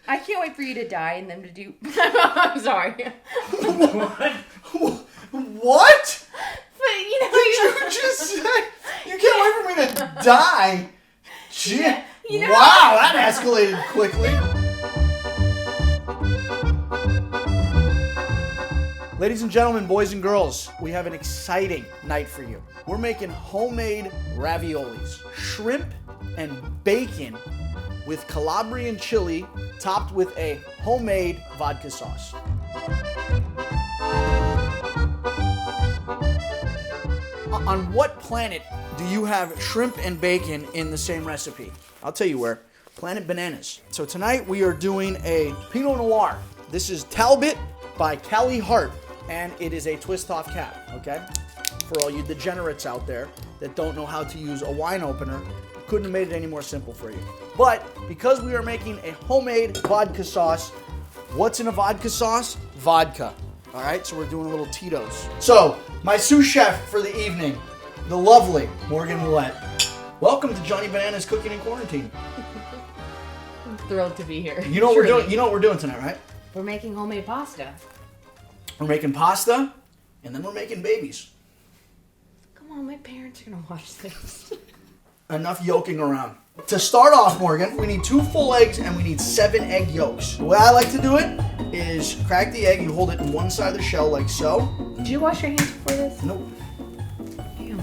I can't wait for you to die and them to do... I'm sorry. What? But, you know... Did you just say? You can't wait for me to die? Gee, You know- wow, that escalated quickly. Ladies and gentlemen, boys and girls, we have an exciting night for you. We're making homemade raviolis, shrimp and bacon with Calabrian chili topped with a homemade vodka sauce. On what planet do you have shrimp and bacon in the same recipe? I'll tell you where. Planet Bananas. So tonight we are doing a Pinot Noir. This is Talbot by Callie Hart, and it is a twist-off cap, okay? For all you degenerates out there that don't know how to use a wine opener, couldn't have made it any more simple for you. But because we are making a homemade vodka sauce, what's in a vodka sauce? Vodka. All right, so we're doing a little Tito's. So, my sous chef for the evening, the lovely Morgan Millette. Welcome to Johnny Bananas Cooking in Quarantine. I'm thrilled to be here. You know what we're doing? You know what we're doing tonight, right? We're making homemade pasta. We're making pasta, and then we're making babies. Come on, my parents are gonna watch this. Enough yolking around. To start off, Morgan, we need 2 full eggs and we need 7 egg yolks. The way I like to do it is crack the egg, you hold it in one side of the shell like so. Did you wash your hands before this? Nope, Damn.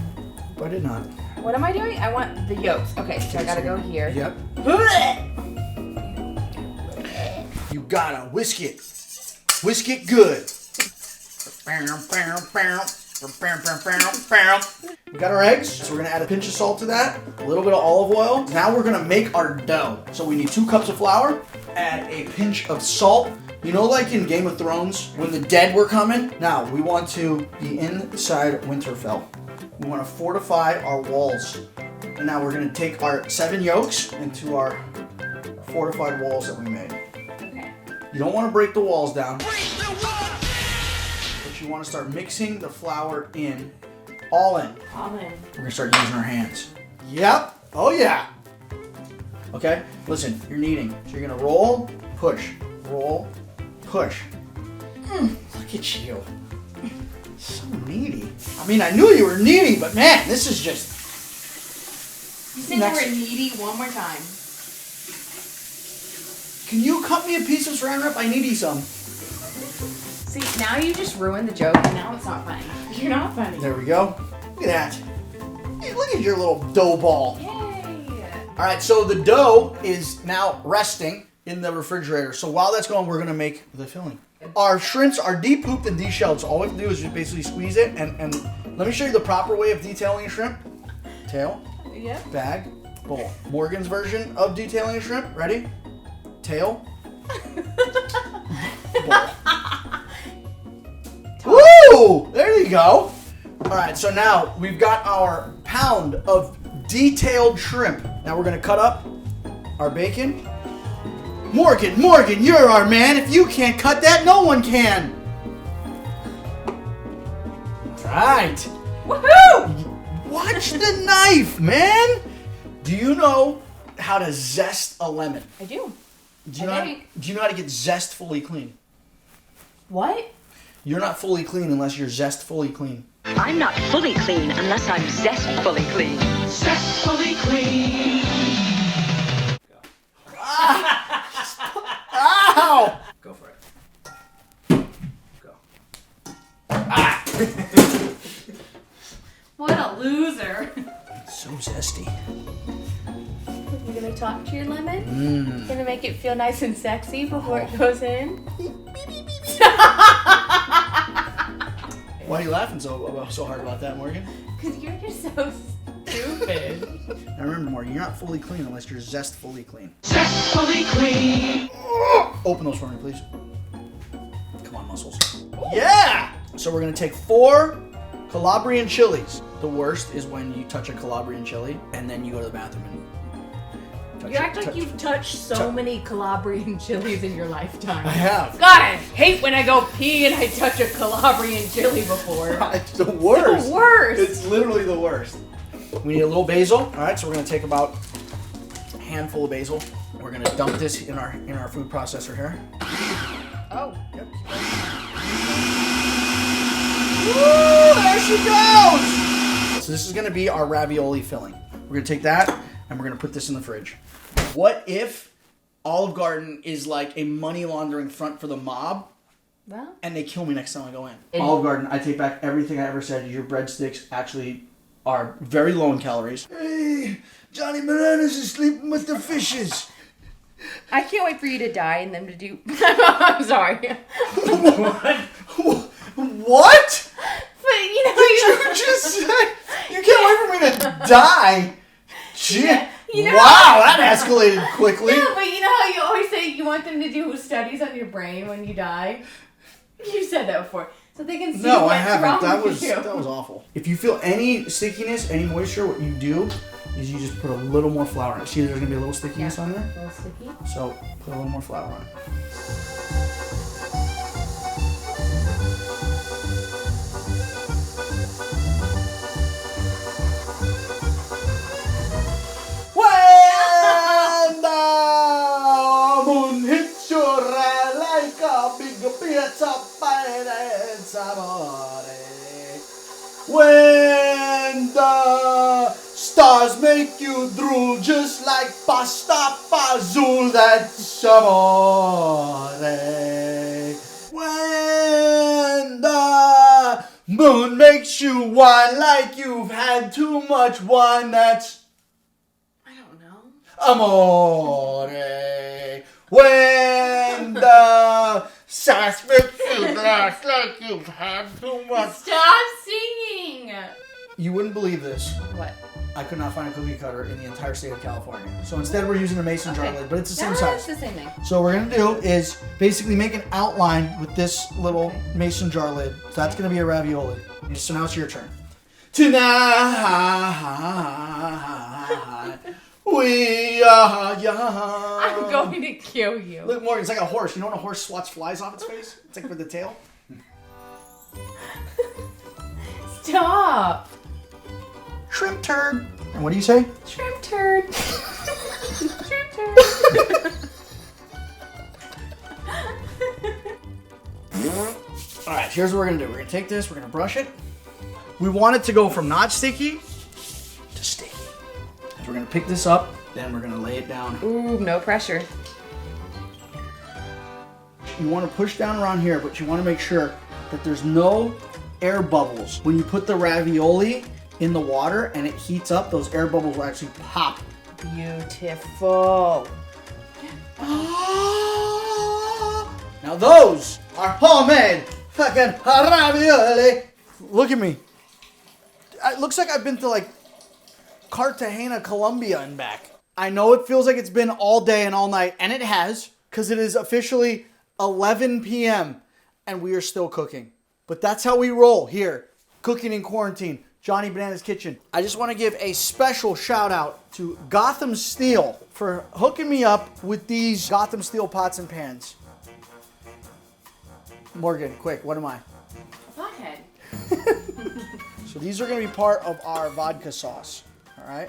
I did not. What am I doing? I want the yolks. Okay, so I gotta go here. Yep. You gotta whisk it. Whisk it good. We got our eggs, so we're gonna add a pinch of salt to that, a little bit of olive oil. Now we're gonna make our dough. So we need 2 cups of flour, add a pinch of salt. You know, like in Game of Thrones, when the dead were coming? Now, we want to be inside Winterfell. We want to fortify our walls. And now we're gonna take our 7 yolks into our fortified walls that we made. Okay. You don't want to break the walls down. But you want to start mixing the flour in. All in. All in. We're going to start using our hands. Yep. Oh, yeah. Okay? Listen, you're kneading. So you're going to roll, push, push. Look at you. So needy. I mean, I knew you were needy, but man, this is just... You said you were needy one more time. Can you cut me a piece of saran wrap? I needy some. See, now you just ruined the joke, and now it's not funny. You're not funny. There we go. Look at that. Hey, look at your little dough ball. Yay! All right, so the dough is now resting in the refrigerator. So while that's going, we're going to make the filling. Our shrimps are de-pooped and de-shelled, so all we have to do is just basically squeeze it. And let me show you the proper way of detailing a shrimp. Tail, Yep. bag, bowl. Morgan's version of detailing a shrimp. Ready? Tail, bowl. Woo! There you go. All right, so now we've got our pound of detailed shrimp. Now we're gonna cut up our bacon. Morgan, you're our man. If you can't cut that, no one can. Right. Woohoo! Watch the knife, man. Do you know how to zest a lemon? I do. Do you know how to get zest fully clean? What? You're not fully clean unless you're zest fully clean. I'm not fully clean unless I'm zestfully clean. Zestfully clean. Ow! Go for it. Go. Ah! What a loser. So zesty. You're gonna talk to your lemon? Gonna make it feel nice and sexy before it goes in? Why are you laughing so hard about that, Morgan? Because you're just so stupid. Now remember, Morgan, you're not fully clean unless you're zestfully clean. Zestfully clean. Open those for me, please. Come on, muscles. Yeah! So we're going to take 4 Calabrian chilies. The worst is when you touch a Calabrian chili and then you go to the bathroom and You act like you've touched so many Calabrian chilies in your lifetime. I have. God, I hate when I go pee and I touch a Calabrian chili before. It's the worst. It's the worst. It's literally the worst. We need a little basil. All right, so we're going to take about a handful of basil. We're gonna dump this in our food processor here. Oh. Yep. Woo! There she goes! So this is gonna be our ravioli filling. We're gonna take that and we're gonna put this in the fridge. What if Olive Garden is like a money laundering front for the mob? Well. And they kill me next time I go in. Olive Garden, I take back everything I ever said. Your breadsticks actually are very low in calories. Hey, Johnny Bananas is sleeping with the fishes. I can't wait for you to die and them to do... I'm sorry. What? But you know... You just said you can't wait for me to die. Gee, Yeah, you know wow, that escalated quickly. Yeah, but you know how you always say you want them to do studies on your brain when you die? You said that before. So they can see No, what's I haven't. wrong That with was you. awful. If you feel any stickiness, any moisture, what you do is you just put a little more flour in it. See, there's gonna be a little stickiness on there. A little sticky. So put a little more flour on it. When the moon hits your eye like a big pizza pie, it's amore. When the stars make you drool just like pasta fazool, that's amore. When the moon makes you whine like you've had too much wine, that's I don't know. amore. When the sauce makes you laugh like you've had too much. Stop singing! You wouldn't believe this. What? I could not find a cookie cutter in the entire state of California. So instead we're using a mason jar lid, but it's the same No, size. it's the same thing. So what we're going to do is basically make an outline with this little mason jar lid. So that's going to be a ravioli. So now it's your turn. Tonight we are young. I'm going to kill you. Look, Morgan, it's like a horse. You know when a horse swats flies off its face? It's like with the tail. Stop! Shrimp turd. And what do you say? Shrimp turd. Shrimp turd. All right, here's what we're gonna do. We're gonna take this, we're gonna brush it. We want it to go from not sticky to sticky. So we're gonna pick this up, then we're gonna lay it down. Ooh, no pressure. You wanna push down around here, but you wanna make sure that there's no air bubbles. When you put the ravioli in the water and it heats up, those air bubbles will actually pop. Beautiful. Now those are homemade fucking ravioli. Look at me. It looks like I've been to like Cartagena, Colombia and back. I know it feels like it's been all day and all night, and it has, because it is officially 11 p.m. and we are still cooking. But that's how we roll here, cooking in quarantine. Johnny Banana's Kitchen. I just want to give a special shout out to Gotham Steel for hooking me up with these Gotham Steel pots and pans. Morgan, quick, what am I? Pothead. So these are going to be part of our vodka sauce, all right?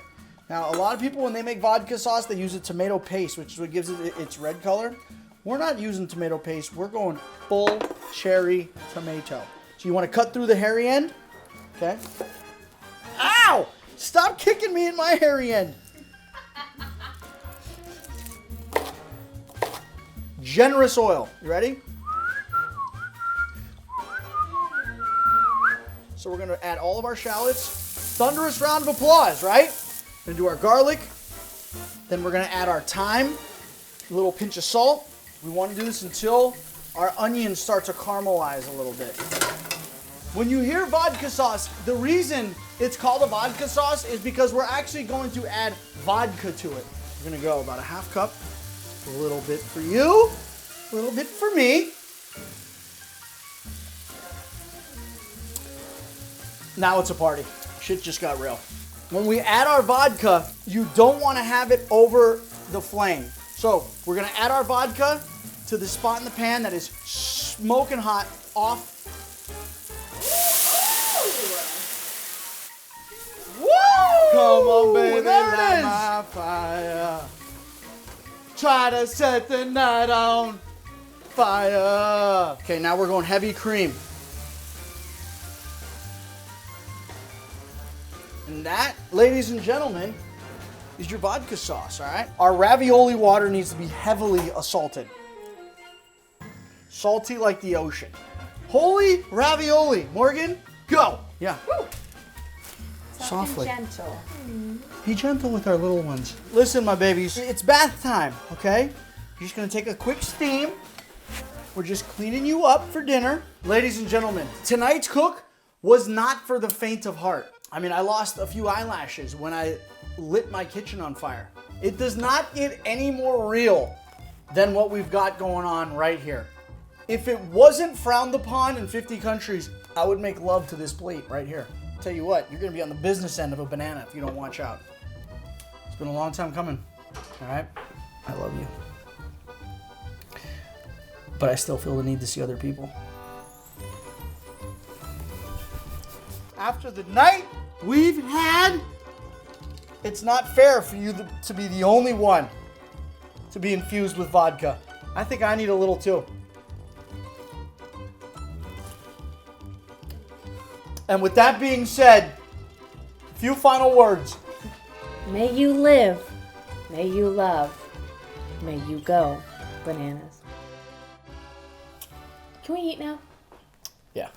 Now, a lot of people, when they make vodka sauce, they use a tomato paste, which is what gives it its red color. We're not using tomato paste. We're going full cherry tomato. So you want to cut through the hairy end, okay? Ow! Stop kicking me in my hairy end. Generous oil. You ready? So we're going to add all of our shallots. Thunderous round of applause, right? We're going to do our garlic. Then we're going to add our thyme, a little pinch of salt. We want to do this until our onions start to caramelize a little bit. When you hear vodka sauce, the reason it's called a vodka sauce is because we're actually going to add vodka to it. We're going to go about a half cup, a little bit for you, a little bit for me. Now it's a party. Shit just got real. When we add our vodka, you don't want to have it over the flame. So we're going to add our vodka to the spot in the pan that is smoking hot off. Woo! Come on, baby, There it light is. my fire. try to set the night on fire. Okay, now we're going heavy cream. And that, ladies and gentlemen, is your vodka sauce, all right? Our ravioli water needs to be heavily salted. Salty like the ocean. Holy ravioli. Morgan, go. Yeah. Woo. Softly. Gentle. Be gentle with our little ones. Listen, my babies, it's bath time, okay? You're just gonna take a quick steam. We're just cleaning you up for dinner. Ladies and gentlemen, tonight's cook was not for the faint of heart. I mean, I lost a few eyelashes when I lit my kitchen on fire. It does not get any more real than what we've got going on right here. If it wasn't frowned upon in 50 countries, I would make love to this plate right here. Tell you what, you're gonna be on the business end of a banana if you don't watch out. It's been a long time coming, all right? I love you. But I still feel the need to see other people. After the night we've had, it's not fair for you to be the only one to be infused with vodka. I think I need a little too. And with that being said, a few final words. May you live. May you love. May you go bananas. Can we eat now? Yeah.